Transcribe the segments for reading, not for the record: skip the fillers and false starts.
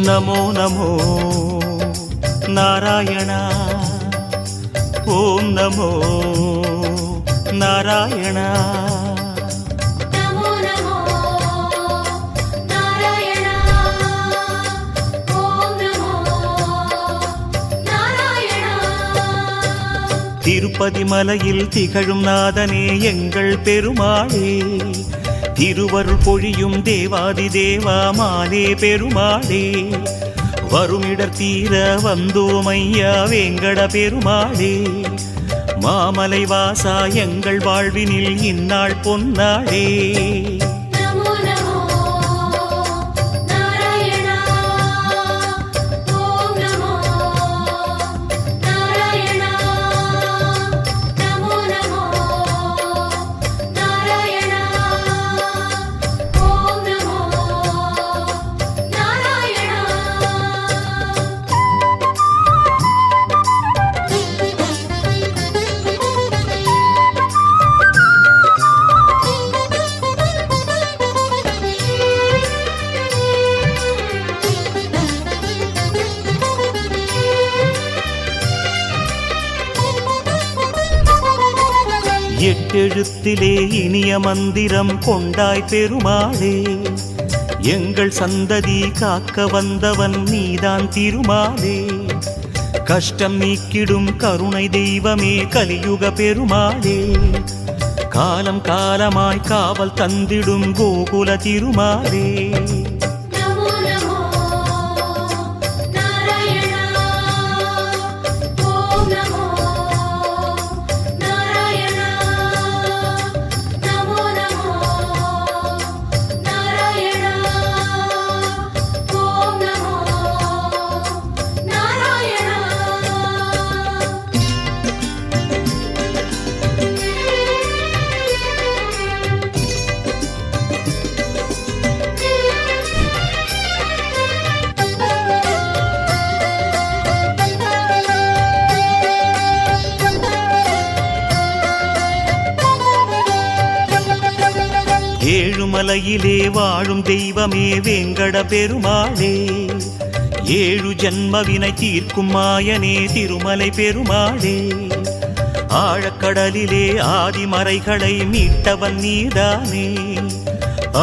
नमो नमो नारायणा ओम नमो नारायणा नमो नमो नारायणा ओम नमो नारायणा திருப்பதி மலையில் திகழும் நாதனே எங்கள் பெருமாளே திருவருள் பொழியும் தேவாதி தேவா மாலே பெருமாளே வருமிடர் தீர வந்தோமையா வேங்கட பெருமாளே மாமலை வாசா எங்கள் வாழ்வினில் இந்நாள் பொன்னாளே नमो नमो नारायणा ओम नमो नारायणा नमो नमो नारायणा ओम नमो नारायणा எட்டெழுத்திலே இனிய மந்திரம் கொண்டாய் பெருமாளே எங்கள் சந்ததி காக்க வந்தவன் நீதான் திருமாலே கஷ்டம் நீக்கிடும் கருணை தெய்வமே கலியுக பெருமாளே காலம் காலமாய் காவல் தந்திடும் கோகுல திருமாலே नमो नमो नारायणा ओम नमो नारायणा नमो नमो नारायणा ओम नमो नारायणा ஏழுமலையிலே வாழும் தெய்வமே வேங்கட பெருமாளே ஏழு ஜன்மவினை தீர்க்கும் மாயனே திருமலை பெருமாளே ஆழக்கடலிலே ஆதிமறைகளை மீட்டவன் நீதானே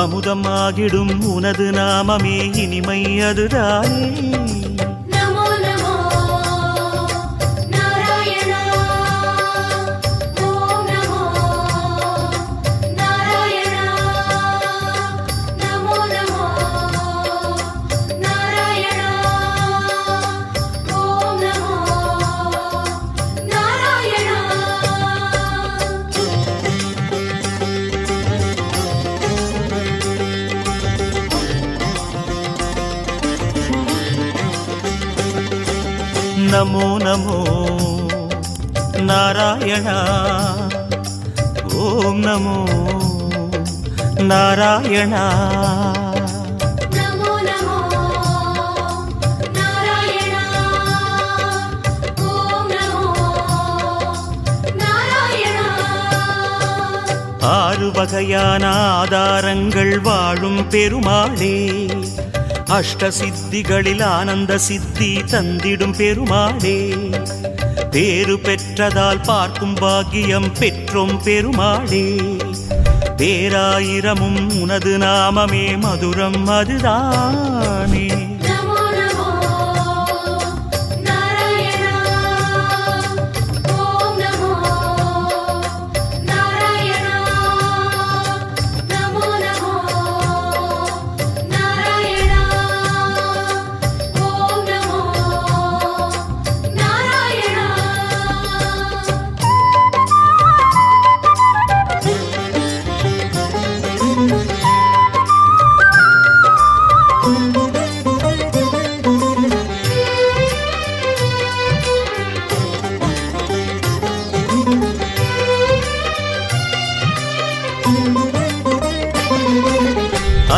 அமுதம் ஆகிடும் உனது நாமமே இனிமை அதுதானே नमो नमो नारायणा ओम नमो नारायणा नमो नमो नारायणा ओम नमो नारायणा नमो नमो नारायणा ओम नमो नारायणा नमो नमो नारायणा ओम नमो नारायणा ஆறு வகையான ஆதாரங்கள் வாழும் பெருமாளே அஷ்ட சித்திகளில் ஆனந்த சித்தி தந்திடும் பெருமாளே பேரு பெற்றதால் பார்க்கும் பாக்கியம் பெற்றோம் பெருமாளே பேராயிரமும் உனது நாமமே மதுரம் அதுதானே नमो नमो नारायणा ओम नमो नारायणा नमो नमो नारायणा ओम नमो नारायणा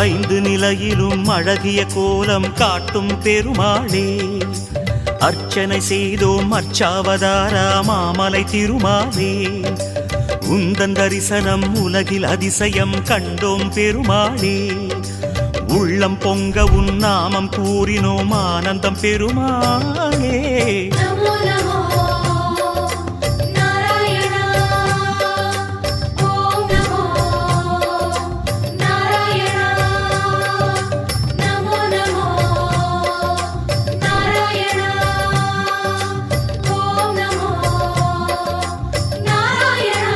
ஐந்து நிலையிலும் அழகிய கோலம் காட்டும் பெருமாளே அர்ச்சனை செய்தோம் அர்ச்சாவதாரா மாமலை திருமாலே உந்தன் தரிசனம் உலகில் அதிசயம் கண்டோம் பெருமாளே உள்ளம் பொங்க உன் நாமம் கூறினோம் ஆனந்தம் பெருமாளே. நமோ நமோ நாராயணா. ஓம் நமோ நாராயணா. நமோ நமோ நாராயணா. ஓம் நமோ நாராயணா.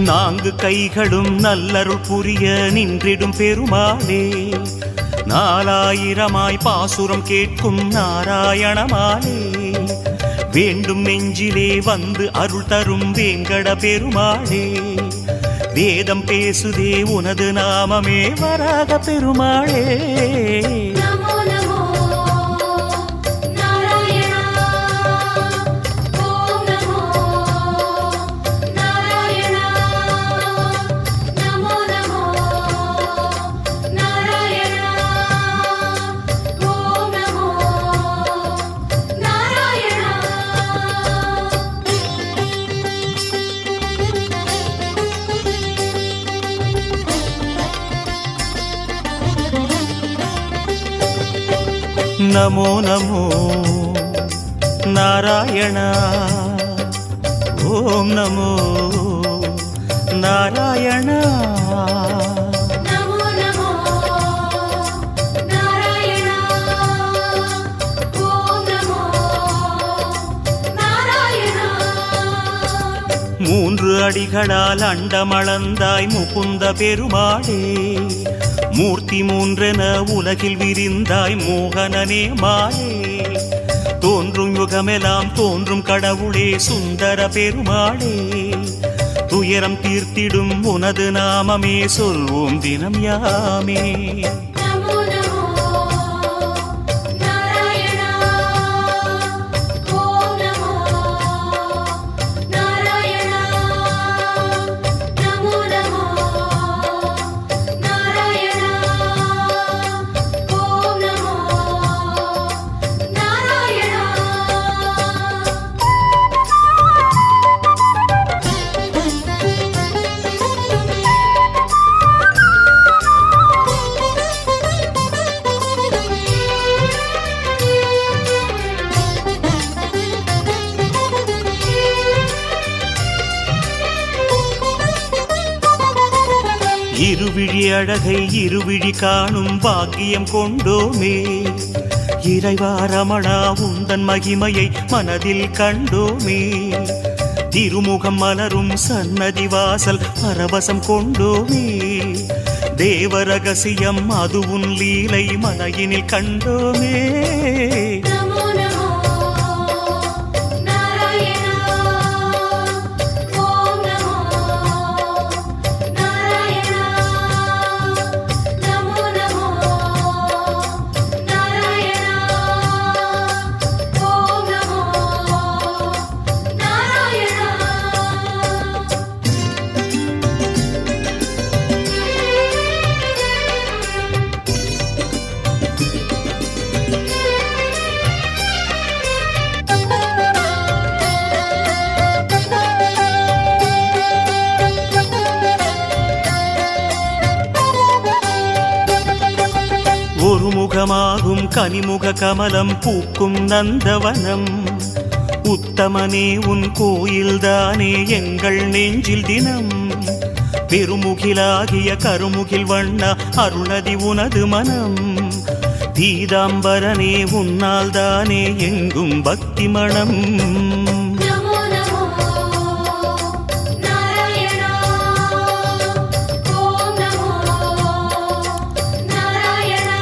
நான்கு கைகளும் நல்லருள் புரிய நின்றிடும் பெருமாளே. 4000 பாசுரம் கேட்கும் நாராயணமாலே. வேண்டும் நெஞ்சிலே வந்து அருள் தரும் வேங்கட பெருமாளே. வேதம் பேசுதே உனது நாமமே வராக பெருமாளே. நமோ நமோ நாராயணா. ஓம் நமோ நாராயணா. நமோ நமோ நாராயணா. ஓம் நமோ நாராயணா. நமோ நமோ நாராயணா. ஓம் நமோ நாராயணா. நமோ நமோ நாராயணா. ஓம் நமோ நாராயணா. 3 அடிகளால் அண்டமளந்தாய் முகுந்த பெருமாளே. மூர்த்தி 3 உலகில் விரிந்தாய் மோகனனே மாலே. தோன்றும் யுகமெல்லாம் தோன்றும் கடவுளே சுந்தர பெருமாளே. துயரம் தீர்த்திடும் உனது நாமமே சொல்வோம் தினம் யாமே. நமோ நமோ நாராயணா. ஓம் நமோ நாராயணா. நமோ நமோ நாராயணா. ஓம் நமோ நாராயணா. இருவிழி அழகை இருவிழி காணும் பாக்கியம் கொண்டோமே. இறைவா ரமணா உந்தன் மகிமையை மனதில் கண்டோமே. திருமுகம் மலரும் சன்னதி வாசல் பரவசம் கொண்டோமே. தேவ ரகசியம் அது உன் லீலை மனையினில் கண்டோமே. நமோ நமோ நாராயணா. ஓம் நமோ நாராயணா. நமோ நமோ நாராயணா. ஓம் நமோ நாராயணா. ஒரு முகமாகும் கனிமுக கமலம் பூக்கும் நந்தவனம். உத்தமனே உன் கோயில்தானே எங்கள் நெஞ்சில் தினம். பெருமுகிலாகிய கருமுகில் வண்ணா அருளதி உனது மனம். பீதாம்பரனே உன்னால் தானே எங்கும் பக்தி மணம். நமோ நமோ நாராயணா. ஓம் நமோ நாராயணா.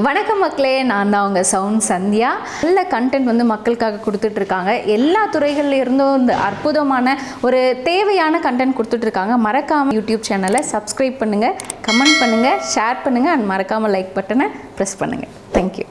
வணக்கம் மக்களே, நான் தான் உங்கள் சவுண்ட் சந்தியா. நல்ல கண்டென்ட் வந்து மக்களுக்காக கொடுத்துட்ருக்காங்க. எல்லா துறைகள்ல இருந்தும் இந்த அற்புதமான ஒரு தேவையான கண்டென்ட் கொடுத்துட்ருக்காங்க. மறக்காமல் யூடியூப் சேனலை சப்ஸ்கிரைப் பண்ணுங்கள், கமெண்ட் பண்ணுங்கள், ஷேர் பண்ணுங்கள் அண்ட் மறக்காமல் லைக் பட்டனை ப்ரெஸ் பண்ணுங்கள். தேங்க்யூ.